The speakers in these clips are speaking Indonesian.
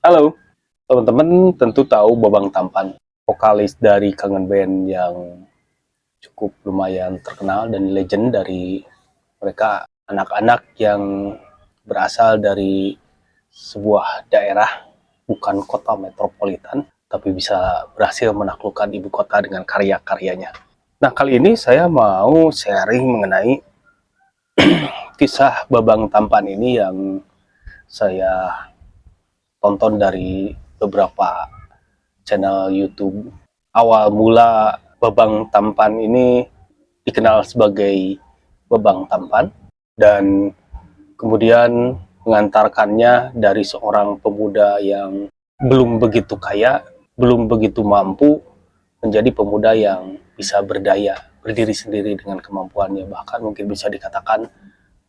Halo, teman-teman tentu tahu Babang Tampan, vokalis dari Kangen Band yang cukup lumayan terkenal dan legend dari mereka anak-anak yang berasal dari sebuah daerah bukan kota metropolitan, tapi bisa berhasil menaklukkan ibu kota dengan karya-karyanya. Nah, kali ini saya mau sharing mengenai kisah Babang Tampan ini yang saya tonton dari beberapa channel YouTube. Awal mula Babang Tampan ini dikenal sebagai Babang Tampan dan kemudian mengantarkannya dari seorang pemuda yang belum begitu kaya, belum begitu mampu, menjadi pemuda yang bisa berdaya, berdiri sendiri dengan kemampuannya, bahkan mungkin bisa dikatakan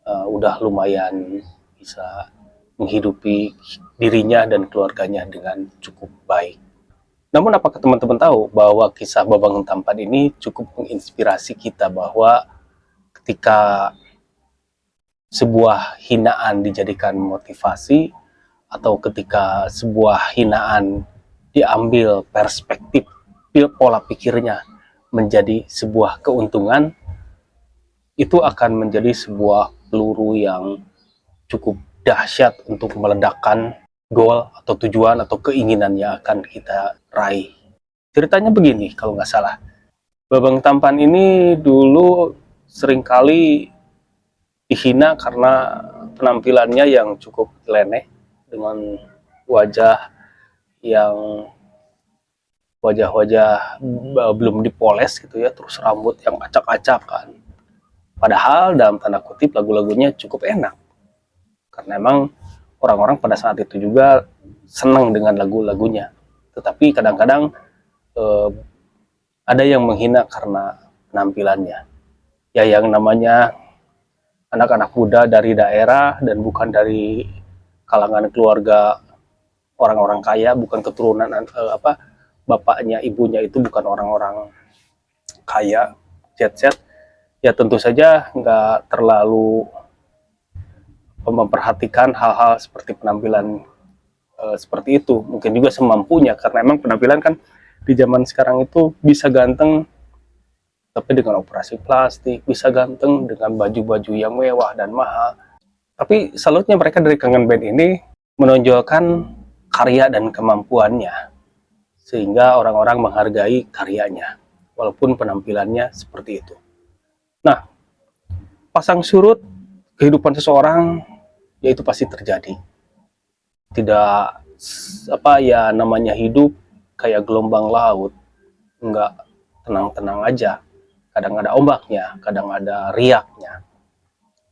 udah lumayan bisa menghidupi dirinya dan keluarganya dengan cukup baik. Namun apakah teman-teman tahu bahwa kisah Babang Tampan ini cukup menginspirasi kita bahwa ketika sebuah hinaan dijadikan motivasi atau ketika sebuah hinaan diambil perspektif pola pikirnya menjadi sebuah keuntungan, itu akan menjadi sebuah peluru yang cukup dahsyat untuk meledakkan goal atau tujuan atau keinginan yang akan kita raih. Ceritanya begini kalau nggak salah. Babang Tampan ini dulu seringkali dihina karena penampilannya yang cukup nyeleneh dengan wajah yang wajah-wajah belum dipoles gitu ya, terus rambut yang acak-acakan. Padahal dalam tanda kutip lagu-lagunya cukup enak. Karena emang orang-orang pada saat itu juga senang dengan lagu-lagunya. Tetapi kadang-kadang eh, ada yang menghina karena penampilannya. Ya yang namanya anak-anak muda dari daerah dan bukan dari kalangan keluarga orang-orang kaya, bukan keturunan bapaknya ibunya itu bukan orang-orang kaya jet set, ya tentu saja nggak terlalu memperhatikan hal-hal seperti penampilan seperti itu. Mungkin juga semampunya karena emang penampilan kan di zaman sekarang itu bisa ganteng tapi dengan operasi plastik, bisa ganteng dengan baju-baju yang mewah dan mahal. Tapi salutnya mereka dari Kangen Band ini menonjolkan karya dan kemampuannya sehingga orang-orang menghargai karyanya walaupun penampilannya seperti itu. Nah, pasang surut kehidupan seseorang yaitu pasti terjadi. Tidak namanya hidup kayak gelombang laut, nggak tenang-tenang aja. Kadang ada ombaknya, kadang ada riaknya.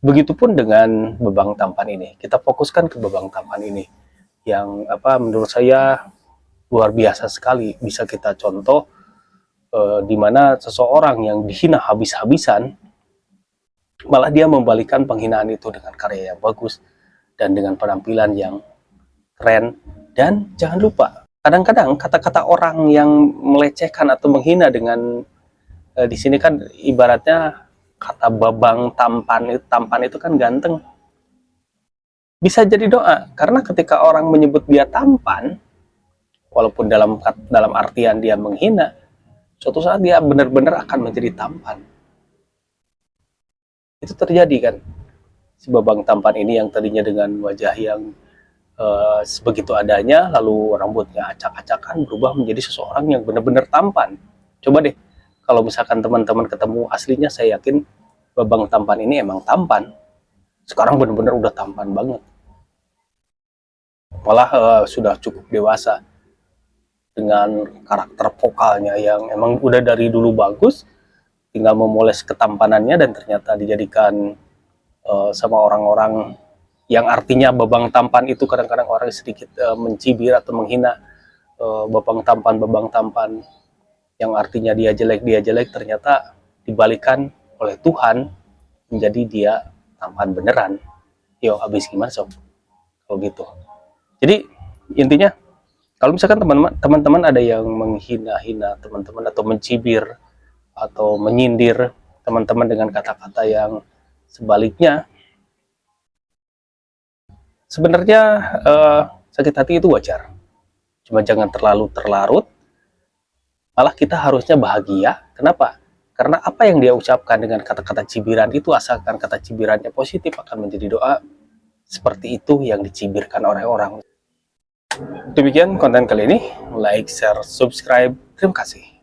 Begitupun dengan Babang Tampan ini. Kita fokuskan ke Babang Tampan ini yang menurut saya luar biasa sekali. Bisa kita contoh di mana seseorang yang dihina habis-habisan malah dia membalikan penghinaan itu dengan karya yang bagus dan dengan penampilan yang keren. Dan jangan lupa, kadang-kadang kata-kata orang yang melecehkan atau menghina dengan di sini kan ibaratnya kata Babang Tampan itu kan ganteng. Bisa jadi doa karena ketika orang menyebut dia tampan, walaupun dalam artian dia menghina, suatu saat dia benar-benar akan menjadi tampan. Itu terjadi kan. Si Babang Tampan ini yang tadinya dengan wajah yang sebegitu adanya, lalu rambutnya acak-acakan, berubah menjadi seseorang yang benar-benar tampan. Coba deh, kalau misalkan teman-teman ketemu aslinya, saya yakin Babang Tampan ini emang tampan. Sekarang benar-benar udah tampan banget. Malah sudah cukup dewasa dengan karakter vokalnya yang emang udah dari dulu bagus, tinggal memoles ketampanannya dan ternyata dijadikan sama orang-orang yang artinya Babang Tampan itu kadang-kadang orang sedikit mencibir atau menghina Babang Tampan yang artinya dia jelek, ternyata dibalikan oleh Tuhan menjadi dia tampan beneran. Yo, habis gimana sob kalau gitu. Jadi intinya kalau misalkan teman-teman ada yang menghina-hina teman-teman atau mencibir atau menyindir teman-teman dengan kata-kata yang sebaliknya, sebenarnya sakit hati itu wajar. Cuma jangan terlalu terlarut. Malah kita harusnya bahagia. Kenapa? Karena apa yang dia ucapkan dengan kata-kata cibiran itu, asalkan kata cibirannya positif, akan menjadi doa. Seperti itu yang dicibirkan oleh orang. Demikian konten kali ini. Like, share, subscribe. Terima kasih.